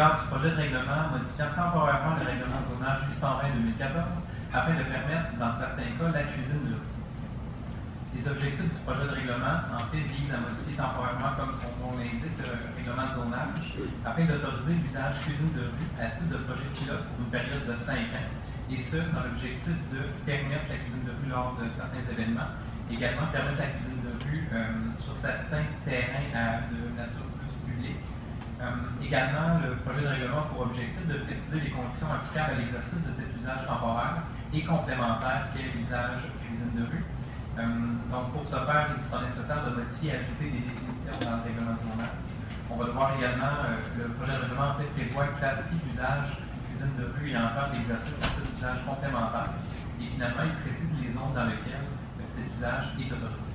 cadre du projet de règlement modifiant temporairement le règlement de zonage 820-2014 afin de permettre, dans certains cas, la cuisine de rue. Les objectifs du projet de règlement, en fait, visent à modifier temporairement, comme son nom l'indique, le règlement de zonage, afin d'autoriser l'usage cuisine de rue à titre de projet pilote pour une période de 5 ans, et ce, dans l'objectif de permettre la cuisine de rue lors de certains événements, également permettre la cuisine de rue sur certains terrains de nature plus publique. Également, le projet de règlement a pour objectif de préciser les conditions applicables à l'exercice de cet usage temporaire et complémentaire qu'est l'usage cuisine de rue. Donc, pour ce faire, il sera nécessaire de modifier et ajouter des définitions dans le règlement de zonage. On va le voir également, le projet de règlement en fait prévoit classifier l'usage cuisine de rue et encore l'exercice à titre d'usage complémentaire. Et finalement, il précise les zones dans lesquelles cet usage est autorisé.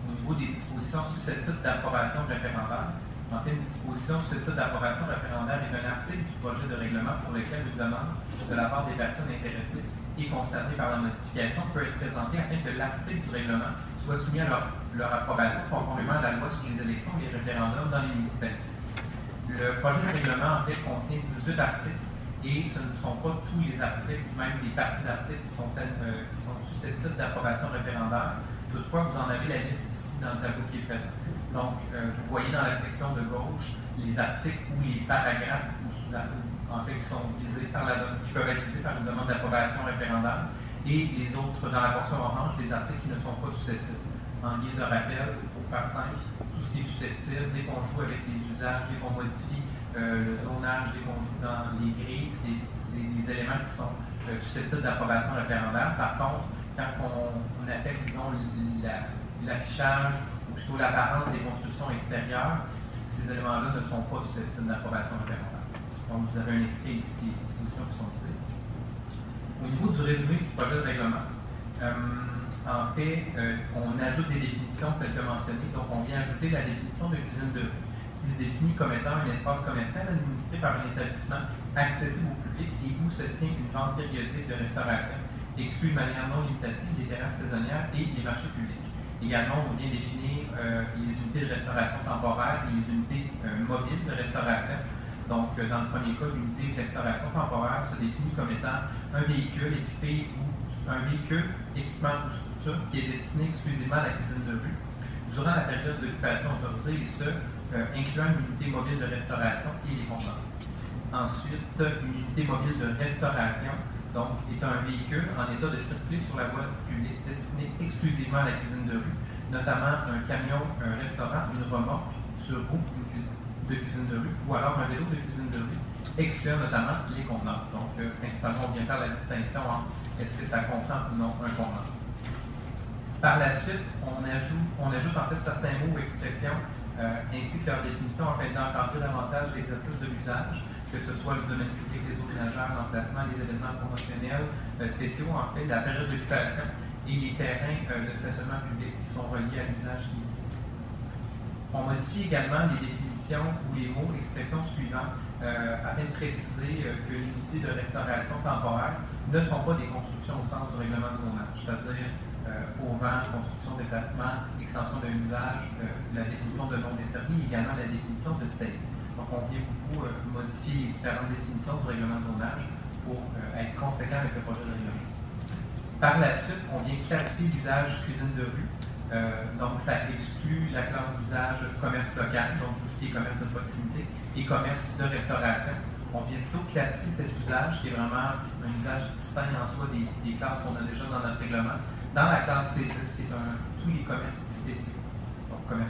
Au niveau des dispositions susceptibles d'approbation référendaire, en fait, une disposition susceptible d'approbation référendaire est un article du projet de règlement pour lequel une demande de la part des personnes intéressées et concernées par la modification peut être présentée afin que l'article du règlement soit soumis à leur approbation conformément à la loi sur les élections et les référendums dans les municipalités. Le projet de règlement, en fait, contient 18 articles et ce ne sont pas tous les articles, même des parties d'articles qui sont susceptibles d'approbation référendaire. Toutefois, vous en avez la liste ici dans le tableau qui est présent. Donc, vous voyez dans la section de gauche les articles ou les paragraphes en fait, qui peuvent être visés par une demande d'approbation référendaire, et les autres, dans la portion orange, les articles qui ne sont pas susceptibles. En guise de rappel, pour faire simple, tout ce qui est susceptible, dès qu'on joue avec les usages, dès qu'on modifie le zonage, dès qu'on joue dans les grilles, c'est des éléments qui sont susceptibles d'approbation référendaire. Par contre, quand on affecte, disons, l'affichage ou plutôt l'apparence des constructions extérieures, ces éléments-là ne sont pas susceptibles d'approbation référendaire. Donc, vous avez un extrait ici des dispositions qui sont visées. Au niveau du résumé du projet de règlement, en fait, on ajoute des définitions telles que mentionnées. Donc, on vient ajouter la définition de cuisine de rue, qui se définit comme étant un espace commercial administré par un établissement accessible au public et où se tient une vente périodique de restauration, exclut de manière non limitative les terrasses saisonnières et les marchés publics. Également, on vient définir les unités de restauration temporaire et les unités mobiles de restauration. Donc, dans le premier cas, l'unité de restauration temporaire se définit comme étant un véhicule équipement ou structure qui est destiné exclusivement à la cuisine de rue durant la période d'occupation autorisée, et ce, incluant une unité mobile de restauration et les contenants. Ensuite, une unité mobile de restauration, donc, est un véhicule en état de circuler sur la voie publique destiné exclusivement à la cuisine de rue, notamment un camion, un restaurant, une remorque sur roue, de cuisine de rue, ou alors un vélo de cuisine de rue, excluant notamment les contenants. Donc, principalement, on vient faire la distinction entre est-ce que ça comprend ou non un contenant. Par la suite, on ajoute en fait certains mots ou expressions ainsi que leur définition afin d'encadrer davantage l'exercice de l'usage, que ce soit le domaine public, les eaux ménagères, l'emplacement, les événements promotionnels spéciaux, en fait, la période d'occupation et les terrains de stationnement public qui sont reliés à l'usage ici. On modifie également les définitions ou les mots, expressions suivantes afin de préciser que l'unité de restauration temporaire ne sont pas des constructions au sens du règlement de zonage, c'est-à-dire auvent, construction, déplacement, extension d'un usage, la définition de non desservi, également la définition de seuil. Donc, on vient beaucoup modifier les différentes définitions du règlement de zonage pour être conséquent avec le projet de règlement. Par la suite, on vient clarifier l'usage cuisine de rue. Donc, ça exclut la classe d'usage commerce local, donc tout ce qui est commerce de proximité, et commerce de restauration. On vient plutôt classifier cet usage, qui est vraiment un usage distinct en soi des classes qu'on a déjà dans notre règlement, dans la classe C10, qui est tous les commerces spéciaux. Donc, commerce